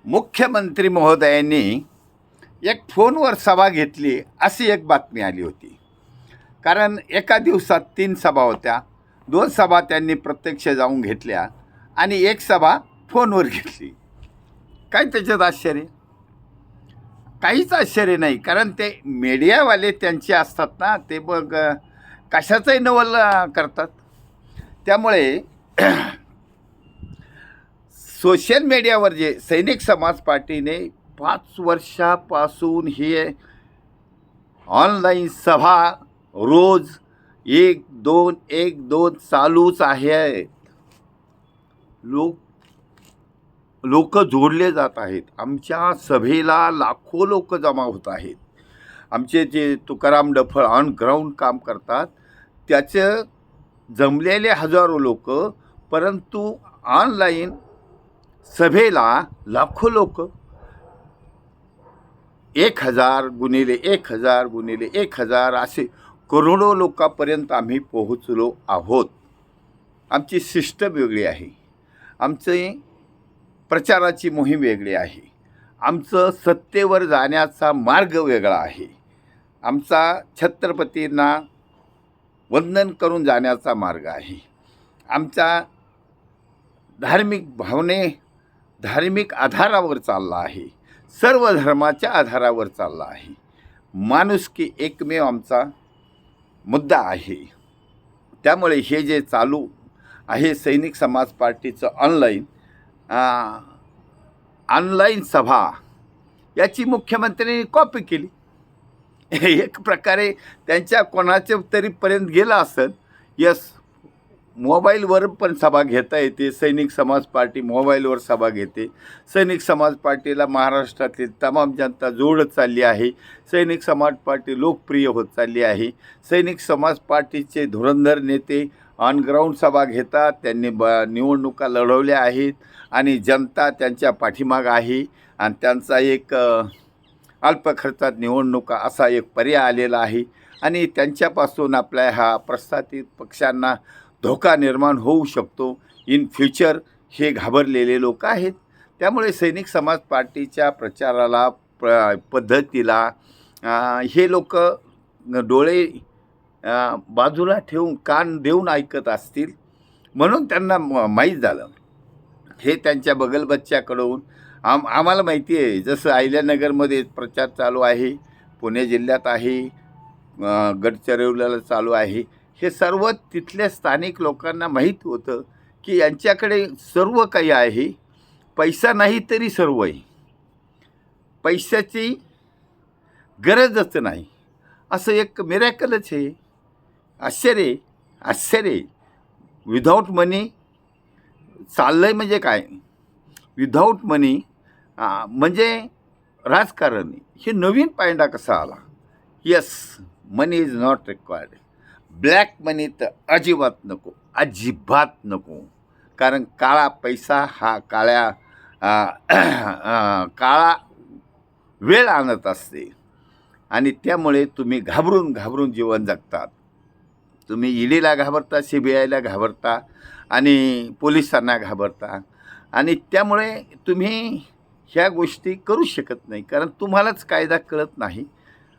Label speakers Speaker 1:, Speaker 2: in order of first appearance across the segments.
Speaker 1: मुख्यमंत्री महोदयांनी एक फोनवर सभा घेतली अशी एक बातमी आली होती. कारण एका दिवसात 3 सभा होत्या. 2 सभा त्यांनी प्रत्यक्ष जाऊन घेतल्या आणि एक सभा फोनवर घेतली. काय त्याच्यात आश्चर्य? काहीच आश्चर्य नाही. कारण ते मीडियावाले त्यांचे असतात ना, ते बघ कशाचंही नवल करतात. त्यामुळे सोशल मीडियावर जे सैनिक समाज पार्टीने 5 वर्षापासून हे ऑनलाईन सभा रोज 1-2 चालूच आहेत. लोक जोडले जात आहेत. आमच्या सभेला लाखो लोक जमा होत आहेत. आमचे जे तुकाराम डफळ ऑन ग्राउंड काम करतात त्याचे जमलेले हजारो लोक, परंतु ऑनलाईन सभेला लाखो लोक. 1000 गुणिले 1000 गुणिले 1000 असे करोडो लोकांपर्यंत आम्ही पोहोचलो आहोत. आमची सिस्टम वेगळी आहे. आमचे प्रचाराची मोहीम वेगळी आहे. आमचं सत्तेवर जाण्याचा मार्ग वेगळा आहे. आमचा छत्रपतींना वंदन करून जाण्याचा मार्ग आहे. आमचा धार्मिक आधारावर चालला आहे. सर्व धर्माच्या आधारावर चालला आहे. माणुसकी एकमेव आमचा मुद्दा आहे. त्यामुळे हे जे चालू आहे सैनिक समाज पार्टीचं ऑनलाईन सभा, याची मुख्यमंत्र्यांनी कॉपी केली. एक प्रकारे त्यांच्या कोणाच्या तरीपर्यंत गेला असेल. यस, मोबाईलवर पण सभा घेता येते. सैनिक समाज पार्टी मोबाईलवर सभा घेते. सैनिक समाज पार्टीला महाराष्ट्रातली तमाम जनता जोडत चालली आहे. सैनिक समाज पार्टी लोकप्रिय होत चालली आहे. सैनिक समाज पार्टीचे धुरंधर नेते ऑन ग्राउंड सभा घेतात. त्यांनी निवडणुका लढवल्या आहेत आणि जनता त्यांच्या पाठीमाग आहे. आणि त्यांचा एक अल्प खर्चात निवडणुका असा एक पर्याय आलेला आहे. आणि त्यांच्यापासून आपल्या ह्या प्रस्थापित पक्षांना धोका निर्माण होऊ शकतो इन फ्युचर, हे घाबरलेले लोक आहेत. त्यामुळे सैनिक समाज पार्टीच्या प्रचाराला पद्धतीला हे लोक डोळे बाजूला ठेवून कान देऊन ऐकत असतील. म्हणून त्यांना माहीत झालं. हे त्यांच्या बगलबच्च्याकडून आम्हाला माहिती आहे. जसं अहिल्यानगरमध्ये प्रचार चालू आहे, पुणे जिल्ह्यात आहे, गडचिरोलीला चालू आहे. हे सर्व तिथल्या स्थानिक लोकांना माहीत होतं की यांच्याकडे सर्व काही आहे. पैसा नाही तरी सर्व आहे. पैशाची गरजच नाही, असं एक मिरॅकलच आहे. आश्चर्य. विदाऊट मनी चाललं आहे म्हणजे काय? विदाऊट मनी म्हणजे राजकारण. हे नवीन पायंडा कसा आला? Yes, money is not required. Black money तर अजिबात नको. कारण काळा पैसा हा काळा वेळ आणत असते. आणि त्यामुळे तुम्ही घाबरून जीवन जगतात. तुम्ही ईडीला घाबरता, CBIला घाबरता आणि पोलिसांना घाबरता. आणि त्यामुळे तुम्ही ह्या गोष्टी करू शकत नाही. कारण तुम्हालाच कायदा कळत नाही.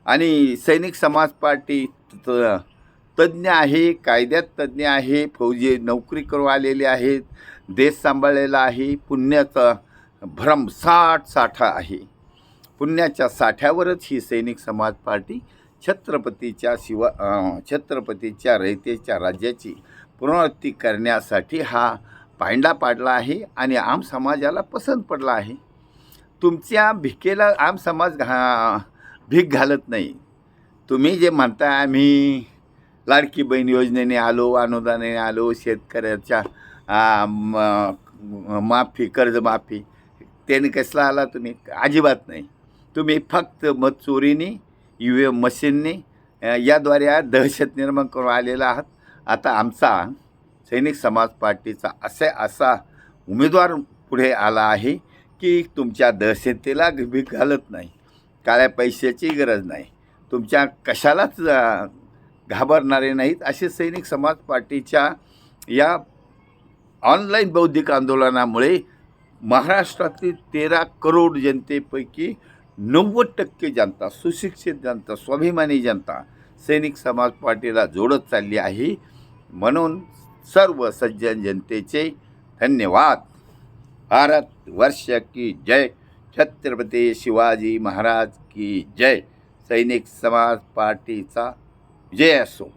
Speaker 1: आणि सैनिक समाज पार्टी तज्ज्ञ आहे, कायद्यात तज्ज्ञ आहे, फौजी नोकरी करून आलेले आहेत, देश सांभाळलेला आहे. पुण्याचा भरमसाठ साठा आहे. पुण्याच्या साठ्यावरच ही सैनिक समाज पार्टी छत्रपतीच्या रयतेच्या राज्याची पुनरावृत्ती करण्यासाठी हा पायंडा पाडला आहे आणि आम समाजाला पसंत पडला आहे. तुमच्या भिकेला आम समाज भीक घालत नाही. तुम्ही जे म्हणता आम्ही लाडकी बहीण योजनेने आलो, अनुदानाने आलो, शेतकऱ्याच्या कर्जमाफी, त्याने कसला आला तुम्ही? अजिबात नाही. तुम्ही फक्त मतचोरीने, EVM मशीनने याद्वारे दहशत निर्माण करून आलेला आहात. आता आमचा सैनिक समाज पार्टीचा असा उमेदवार पुढे आला आहे की तुमच्या दहशतीला भीक घालत नाही, काळ्या पैशाची गरज नाही, तुमच्या कशालाच घाबरणारे नाहीत. असे सैनिक समाज पार्टीच्या या ऑनलाईन बौद्धिक आंदोलनामुळे महाराष्ट्रातील 13 करोड जनतेपैकी 90% जनता, सुशिक्षित जनता, स्वाभिमानी जनता सैनिक समाज पार्टीला जोडत चालली आहे. म्हणून सर्व सज्जन जनतेचे धन्यवाद. भारत वर्ष की जय. छत्रपती शिवाजी महाराज की जय. सैनिक समाज पार्टीचा विजय असो.